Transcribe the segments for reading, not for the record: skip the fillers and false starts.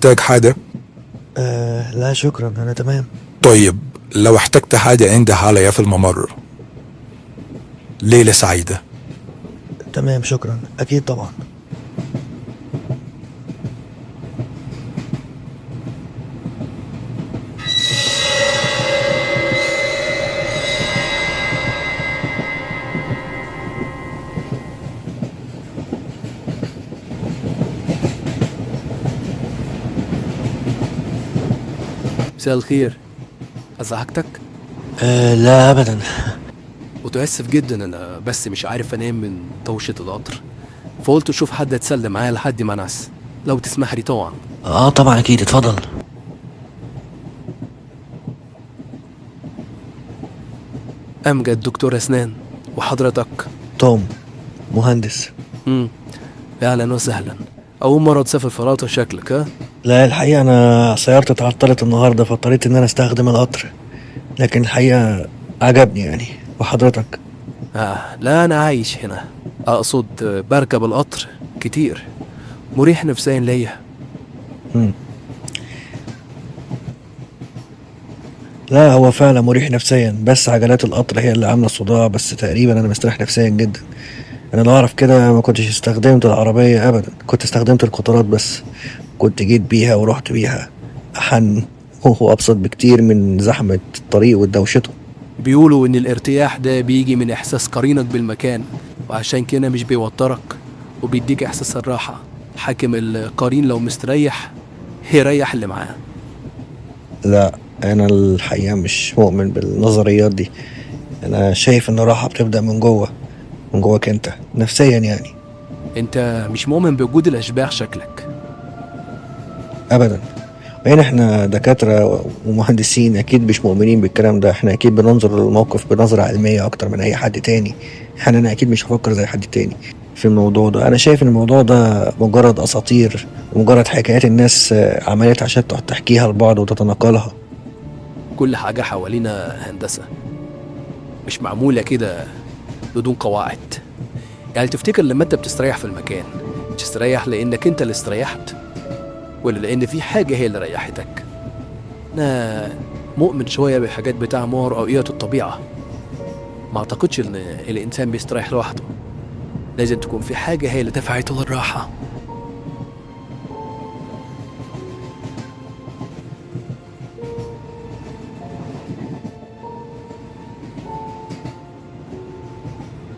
محتاج حاجة؟ لا شكرا، أنا تمام. طيب، لو احتجت حاجة عندي عليا في الممر. ليلة سعيدة. تمام شكرا، أكيد طبعا. مساء الخير. أزعجتك؟ لا أبدا. متأسف جدا، أنا بس مش عارف أنام من دوشة القطر، فقلت أشوف حد أتسلى معايا لحد ما أنعس، لو تسمح لي طبعا. طبعا أكيد، اتفضل. أمجد دكتور أسنان. وحضرتك؟ توم، مهندس. امم أهلا وسهلا. أول مرة تسافر فرنسا شكلك، ها؟ لا الحقيقة أنا سيارتي اتعطلت النهاردة، فاضطريت إن أنا أستخدم القطر، لكن الحقيقة عجبني يعني. وحضرتك؟ لا، أنا عايش هنا، أقصد بركب القطر كتير، مريح نفسيا ليا. مم. لا هو فعلا مريح نفسيا، بس عجلات القطر هي اللي عاملة صداع، بس تقريبا أنا مستريح نفسيا جدا. أنا لو أعرف كده ما كنتش استخدمت العربية أبدا، كنت استخدمت القطارات بس. كنت جيت بيها ورحت بيها أحن وأبسط بكتير من زحمة الطريق ودوشته. بيقولوا إن الارتياح ده بيجي من إحساس قرينك بالمكان، وعشان كده مش بيوترك وبيديك إحساس الراحة. حاكم القرين لو مستريح يريح اللي معاه. لا أنا الحقيقة مش مؤمن بالنظريات دي. أنا شايف إن الراحة بتبدأ من جوه، من جواك أنت نفسيا يعني. انت مش مؤمن بوجود الاشباح شكلك. أبدا. وهنا احنا دكاترة ومهندسين أكيد مش مؤمنين بالكلام ده، احنا أكيد بننظر للموقف بنظرة علمية أكتر من أي حد تاني. يعني أنا أكيد مش هفكر زي حد تاني في الموضوع ده. أنا شايف إن الموضوع ده مجرد أساطير ومجرد حكايات الناس عملت عشان تقعد تحكيها لبعض وتتناقلها. كل حاجة حوالينا هندسة، مش معمولة كده بدون قواعد. يعني تفتكر لما انت بتستريح في المكان، تستريح لانك انت اللي استريحت، ولا لان في حاجة هي اللي ريحتك؟ انا مؤمن شوية بحاجات بتاع ما وراء الطبيعة. ما اعتقدش ان الانسان بيستريح لوحده، لازم تكون في حاجة هي اللي دفعته للراحة.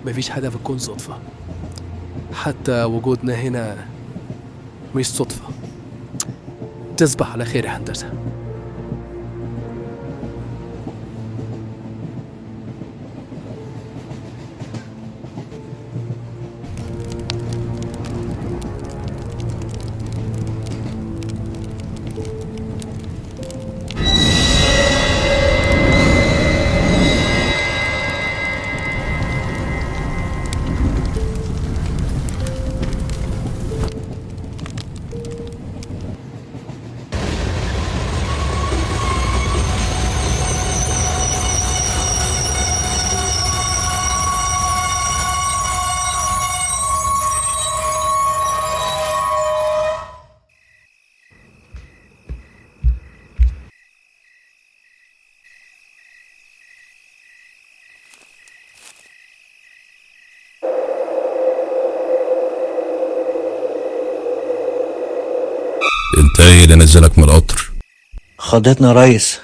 مفيش حاجة في الكون صدفة، حتى وجودنا هنا مش صدفة. تصبح على خير يا هندسة. انت ايه اللي نزلك من القطر؟ خضتنا يا ريس.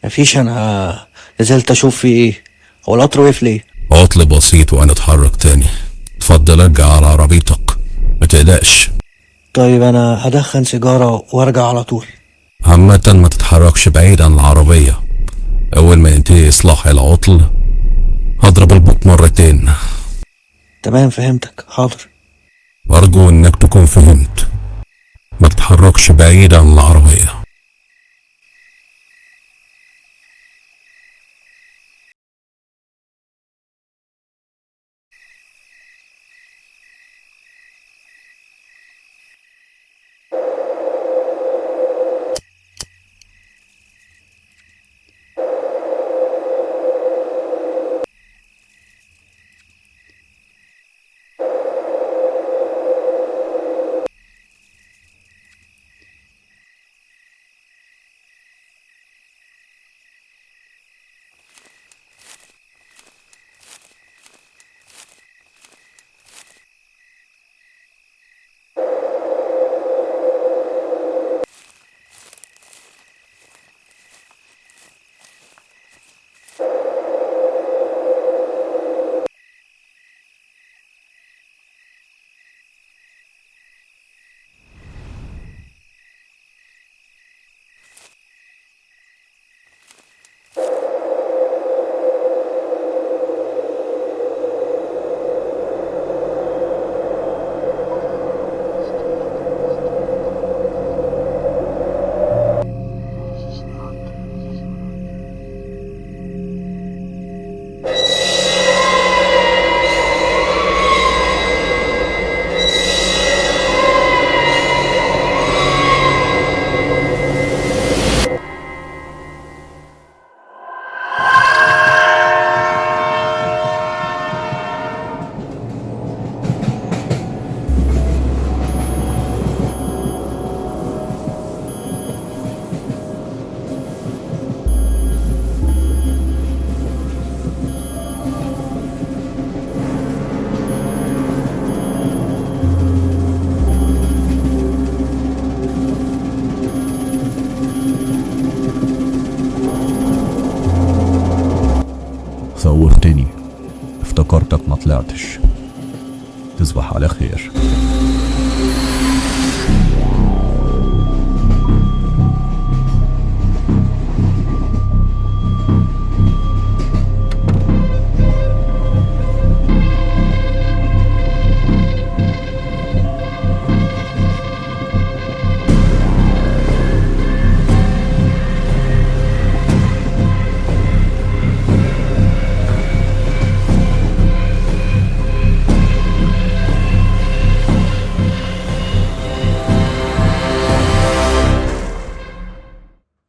مفيش، أنا نزلت أشوف في إيه. هو القطر وقف ليه؟ عطل بسيط وانا اتحرك تاني. اتفضل ارجع على عربيتك، ما تقلقش. طيب أنا هدخن سيجارة وأرجع على طول. عامة ما تتحركش بعيد عن العربية. اول ما ينتهي اصلاح العطل هضرب البوق مرتين. تمام فهمتك، حاضر. ارجو انك تكون فهمت. ما تتحركش بعيد عن العربية. افتكرتك ما طلعتش. تصبح على خير.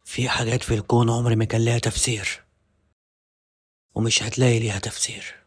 في حاجات في الكون عمري ما كان لها تفسير، ومش هتلاقي ليها تفسير.